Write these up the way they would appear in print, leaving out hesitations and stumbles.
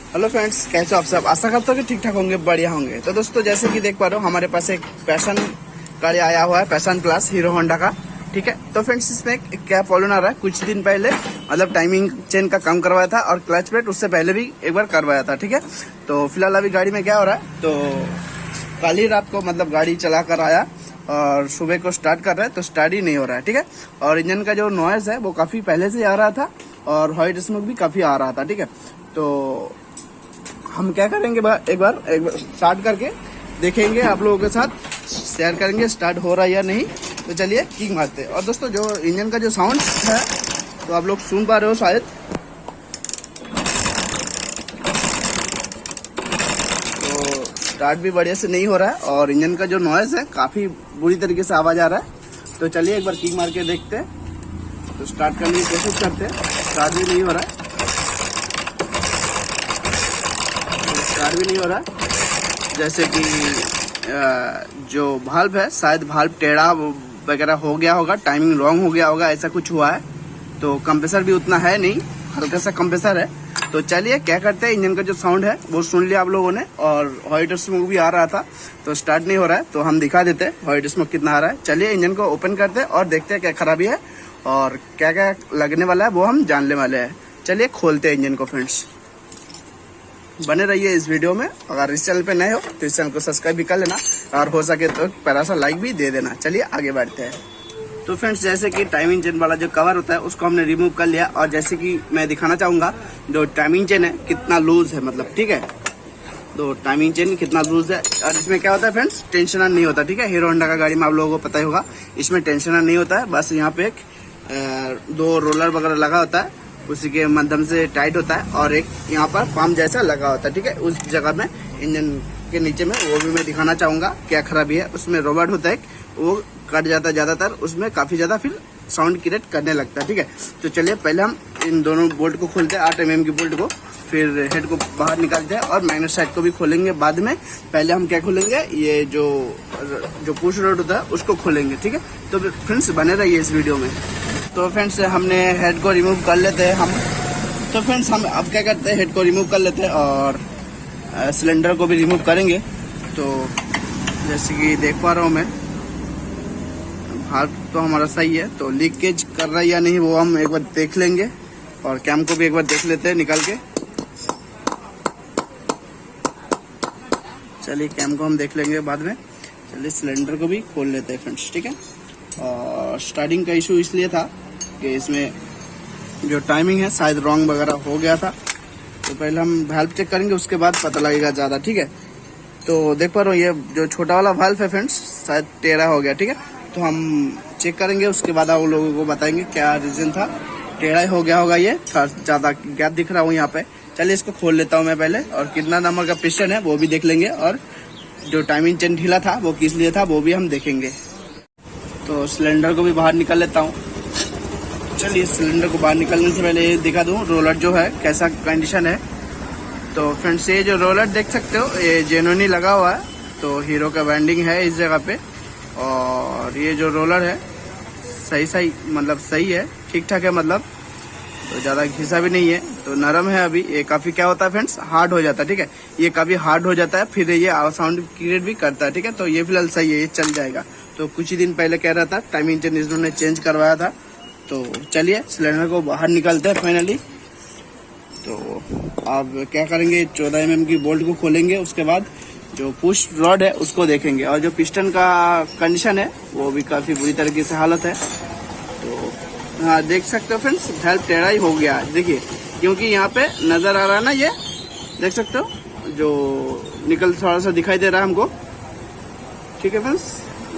Hello friends, कैसे हो आप सब। आशा करता हूँ कि ठीक ठाक होंगे, बढ़िया होंगे। तो दोस्तों जैसे कि देख पा रहे हो हमारे पास एक पैशन गाड़ी आया हुआ है, पैशन प्लस हीरो होंडा का। ठीक है, तो फ्रेंड्स इसमें क्या प्रॉब्लम आ रहा है, कुछ दिन पहले मतलब टाइमिंग चेन का काम करवाया था और क्लच प्लेट उससे पहले भी एक बार करवाया था। ठीक है, तो फिलहाल अभी गाड़ी में क्या हो रहा है, तो कल ही रात को मतलब गाड़ी चला कर आया और सुबह को स्टार्ट कर रहा है तो स्टार्ट ही नहीं हो रहा है। ठीक है, और इंजन का जो नॉइज है वो काफी पहले से आ रहा था और व्हाइट स्मोक भी काफी आ रहा था। ठीक है, तो हम क्या करेंगे, एक बार स्टार्ट करके देखेंगे, आप लोगों के साथ शेयर करेंगे स्टार्ट हो रहा है या नहीं। तो चलिए किक मारते हैं। और दोस्तों जो इंजन का जो साउंड है तो आप लोग सुन पा रहे हो शायद, तो स्टार्ट भी बढ़िया से नहीं हो रहा है और इंजन का जो नॉइज है काफी बुरी तरीके से आवाज आ रहा है। तो चलिए एक बार किक मार के देखते हैं। तो स्टार्ट करने की कोशिश करते हैं, स्टार्ट भी नहीं हो रहा है, स्टार्ट भी नहीं हो रहा है। जैसे कि जो भाल्व है शायद भाल्व टेढ़ा वगैरह हो गया होगा, टाइमिंग रॉन्ग हो गया होगा, ऐसा कुछ हुआ है। तो कंप्रेसर भी उतना है नहीं, हल्का सा कंप्रेसर है। तो चलिए क्या करते हैं, इंजन का जो साउंड है वो सुन लिया आप लोगों ने और व्हाइट स्मोक भी आ रहा था तो स्टार्ट नहीं हो रहा है। तो हम दिखा देते हैं व्हाइट स्मोक कितना आ रहा है। चलिए इंजन को ओपन करते हैं और देखते हैं क्या खराबी है और क्या क्या लगने वाला है वो हम जानने वाले हैं। चलिए खोलते हैं इंजन को फ्रेंड्स, बने रहिए इस वीडियो में। अगर इस चैनल पे नए हो तो इस चैनल को सब्सक्राइब भी कर लेना और हो सके तो प्यारा सा लाइक भी दे देना। चलिए आगे बढ़ते हैं। तो फ्रेंड्स जैसे कि टाइमिंग चेन वाला जो कवर होता है उसको हमने रिमूव कर लिया और जैसे कि मैं दिखाना चाहूंगा जो टाइमिंग चेन है कितना लूज है, मतलब ठीक है, तो टाइमिंग चेन कितना लूज है। और इसमें क्या होता है फ्रेंड्स, टेंशनर नहीं होता। ठीक है, हीरो होंडा का गाड़ी में आप लोगों को पता ही होगा, इसमें टेंशनर नहीं होता है। बस यहाँ पे एक दो रोलर वगैरह लगा होता है, उसी के माध्यम से टाइट होता है और एक यहाँ पर पंप जैसा लगा होता है। ठीक है, उस जगह में इंजन के नीचे में वो भी मैं दिखाना चाहूंगा क्या खराबी है। उसमें रोबोट होता है, वो कट जाता है ज्यादातर, उसमें काफी ज्यादा फिर साउंड क्रिएट करने लगता है। ठीक है, तो चलिए पहले हम इन दोनों बोल्ट को खोलते हैं, 8 mm की बोल्ट को, फिर हेड को बाहर निकालते हैं और मैग्नेट साइड को भी खोलेंगे बाद में। पहले हम क्या खोलेंगे, ये जो पुश रोड होता है उसको खोलेंगे। ठीक है, तो फ्रेंड्स बने रहिए इस वीडियो में। तो फ्रेंड्स हमने हेड को रिमूव कर लेते हैं हम। तो फ्रेंड्स हम अब क्या करते हैं, हेड को रिमूव कर लेते हैं और सिलेंडर को भी रिमूव करेंगे। तो जैसे कि देख पा रहा हूँ मैं, भाग तो हमारा सही है, तो लीकेज कर रहा है या नहीं वो हम एक बार देख लेंगे और कैम को भी एक बार देख लेते हैं निकाल के। चलिए कैम को हम देख लेंगे बाद में। चलिए सिलेंडर को भी खोल लेते हैं फ्रेंड्स। ठीक है, और स्टार्टिंग का इशू इसलिए था कि इसमें जो टाइमिंग है शायद रॉन्ग वगैरह हो गया था। तो पहले हम वाल्व चेक करेंगे, उसके बाद पता लगेगा ज़्यादा। ठीक है, तो देख पा रहा हूँ ये जो छोटा वाला वाल्व है फ्रेंड्स शायद टेढ़ा हो गया। ठीक है, तो हम चेक करेंगे, उसके बाद आप लोगों को बताएंगे क्या रीजन था। टेढ़ा हो गया होगा, ये ज़्यादा गैप दिख रहा हूँ यहाँ पे। चलिए इसको खोल लेता हूँ मैं पहले और कितना नंबर का पिस्टन है वो भी देख लेंगे और जो टाइमिंग चेन ढीला था वो किस लिए था वो भी हम देखेंगे। तो सिलेंडर को भी बाहर निकाल लेता हूँ। चलिए सिलेंडर को बाहर निकालने से पहले ये दिखा दूँ रोलर जो है कैसा कंडीशन है। तो फ्रेंड्स ये जो रोलर देख सकते हो ये जेन्युइनली लगा हुआ है, तो हीरो का ब्रांडिंग है इस जगह पे। और ये जो रोलर है सही मतलब सही है, ठीक ठाक है, मतलब तो ज़्यादा घिसा भी नहीं है, तो नरम है अभी। ये काफ़ी क्या होता है फ्रेंड्स, हार्ड हो जाता है। ठीक है, ये काफ़ी हार्ड हो जाता है, फिर ये साउंड क्रिएट भी करता है। ठीक है, तो ये फिलहाल सही है, ये चल जाएगा। तो कुछ ही दिन पहले कह रहा था टाइमिंग चेन इन्होंने चेंज करवाया था। तो चलिए सिलेंडर को बाहर निकालते हैं फाइनली। तो अब क्या करेंगे, 14 mm की बोल्ट को खोलेंगे, उसके बाद जो पुश रॉड है उसको देखेंगे और जो पिस्टन का कंडीशन है वो भी काफ़ी बुरी तरीके से हालत है। तो हाँ देख सकते हो फ्रेंड्स, वाल्व टेढ़ा ही हो गया देखिए, क्योंकि यहाँ पे नज़र आ रहा है ना, ये देख सकते हो जो निकल थोड़ा सा दिखाई दे रहा है हमको। ठीक है फ्रेंड्स,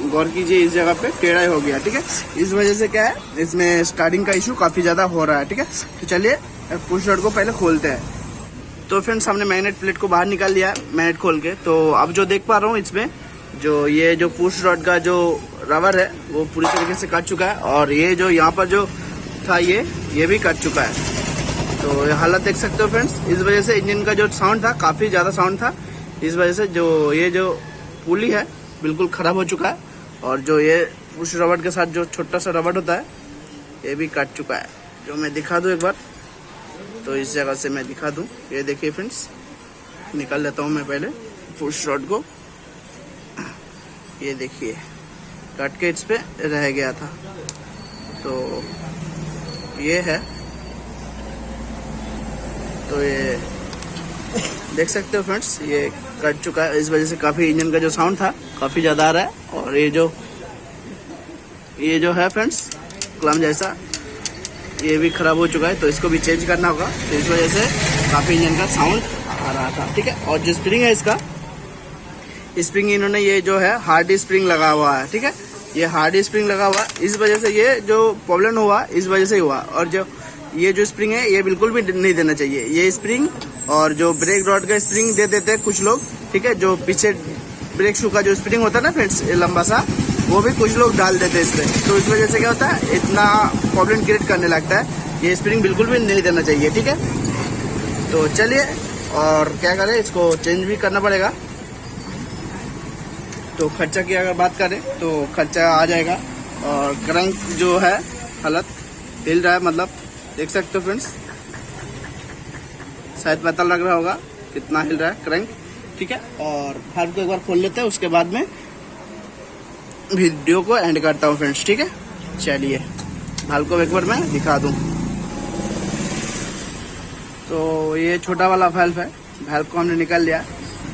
गौर कीजिए इस जगह पे टेढ़ा हो गया। ठीक है, इस वजह से क्या है, इसमें स्टार्टिंग का इशू काफ़ी ज़्यादा हो रहा है। ठीक है, तो चलिए पुश रॉड को पहले खोलते हैं। तो फ्रेंड्स हमने मैग्नेट प्लेट को बाहर निकाल लिया मैग्नेट खोल के। तो अब जो देख पा रहा हूँ इसमें जो पुश रॉड का जो रबर है वो पूरी तरीके से कट चुका है और ये जो यहाँ पर जो था ये भी कट चुका है। तो ये हालत देख सकते हो फ्रेंड्स, इस वजह से इंजन का जो साउंड था काफ़ी ज़्यादा साउंड था, इस वजह से जो पुली है बिल्कुल ख़राब हो चुका है। और जो ये पुश रबर के साथ जो छोटा सा रबर होता है ये भी कट चुका है। जो मैं दिखा दूँ एक बार, तो इस जगह से मैं दिखा दूँ, ये देखिए फ्रेंड्स, निकाल लेता हूँ मैं पहले पुश रॉड को। ये देखिए कट के इस पे रह गया था, तो ये है। तो ये देख सकते हो फ्रेंड्स, ये कट चुका है। इस वजह से काफ़ी इंजन का जो साउंड था काफ़ी ज़्यादा आ रहा है। और ये जो है फ्रेंड्स क्लम जैसा, ये भी ख़राब हो चुका है, तो इसको भी चेंज करना होगा। तो इस वजह से काफ़ी इंजन का साउंड आ रहा था, ठीक है। और जो स्प्रिंग है इसका, स्प्रिंग इन्होंने ये जो है हार्ड स्प्रिंग लगा हुआ है, ठीक है। ये हार्ड स्प्रिंग लगा हुआ, इस वजह से ये जो प्रॉब्लम हुआ इस वजह से हुआ। और जो ये जो स्प्रिंग है ये बिल्कुल भी नहीं देना चाहिए। ये स्प्रिंग और जो ब्रेक रॉड का स्प्रिंग दे देते हैं कुछ लोग, ठीक है। जो पीछे ब्रेक शू का जो स्प्रिंग होता है ना फ्रेंड्स, लंबा सा, वो भी कुछ लोग डाल देते हैं इस पर। तो इस वजह से क्या होता है, इतना प्रॉब्लम क्रिएट करने लगता है। ये स्प्रिंग बिल्कुल भी नहीं देना चाहिए, ठीक है। तो चलिए, और क्या करें, इसको चेंज भी करना पड़ेगा। तो खर्चा की अगर बात करें तो खर्चा आ जाएगा। और क्रैंक जो है हालत हिल रहा है, मतलब देख सकते हो फ्रेंड्स, शायद पता लग रहा होगा कितना हिल रहा है क्रैंक, ठीक है। और भाल्व को एक बार खोल लेते हैं, उसके बाद में वीडियो को एंड करता हूँ फ्रेंड्स, ठीक है। चलिए भाल्व को एक बार मैं दिखा दूँ। तो ये छोटा वाला वाल्व है, वाल्व को हमने निकाल लिया।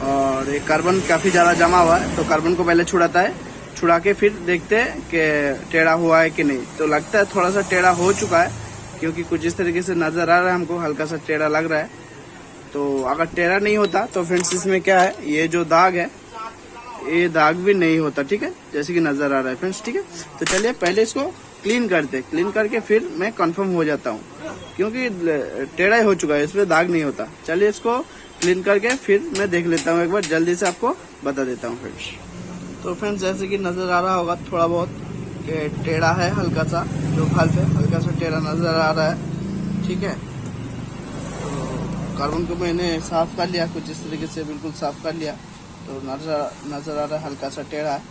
और ये कार्बन काफ़ी ज़्यादा जमा हुआ है, तो कार्बन को पहले छुड़ाता है, छुड़ा के फिर देखते हैं कि टेढ़ा हुआ है कि नहीं। तो लगता है थोड़ा सा टेढ़ा हो चुका है, क्योंकि कुछ इस तरीके से नज़र आ रहा है हमको, हल्का सा टेढ़ा लग रहा है। तो अगर टेढ़ा नहीं होता तो फ्रेंड्स इसमें क्या है, ये जो दाग है ये दाग भी नहीं होता, ठीक है, जैसे कि नज़र आ रहा है फ्रेंड्स, ठीक है। तो चलिए पहले इसको क्लीन करते, क्लीन करके फिर मैं कंफर्म हो जाता हूँ, क्योंकि टेढ़ा ही हो चुका है, इसमें दाग नहीं होता। चलिए इसको क्लीन करके फिर मैं देख लेता हूँ एक बार, जल्दी से आपको बता देता हूँ फ्रेंड्स। तो फ्रेंड्स जैसे कि नज़र आ रहा होगा थोड़ा बहुत कि टेढ़ा है, हल्का सा जो वाल्व है हल्का सा टेढ़ा नज़र आ रहा है, ठीक है। तो कार्बन को मैंने साफ़ कर लिया, कुछ इस तरीके से बिल्कुल साफ़ कर लिया। तो नज़र आ रहा है हल्का सा टेढ़ा है,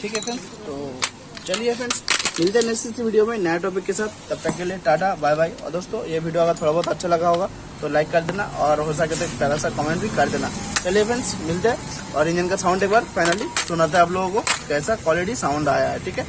ठीक है फ्रेंड्स। तो चलिए फ्रेंड्स, मिलते हैं नेक्स्ट वीडियो में नया टॉपिक के साथ। तब तक के लिए टाटा बाय बाय। और दोस्तों ये वीडियो अगर थोड़ा बहुत अच्छा लगा होगा तो लाइक कर देना, और हो सके तो एक प्यारा सा कमेंट भी कर देना। चलिए फ्रेंड्स मिलते हैं, और इंजन का साउंड एक बार फाइनली सुनाते हैं आप लोगों को कैसा क्वालिटी साउंड आया है, ठीक है।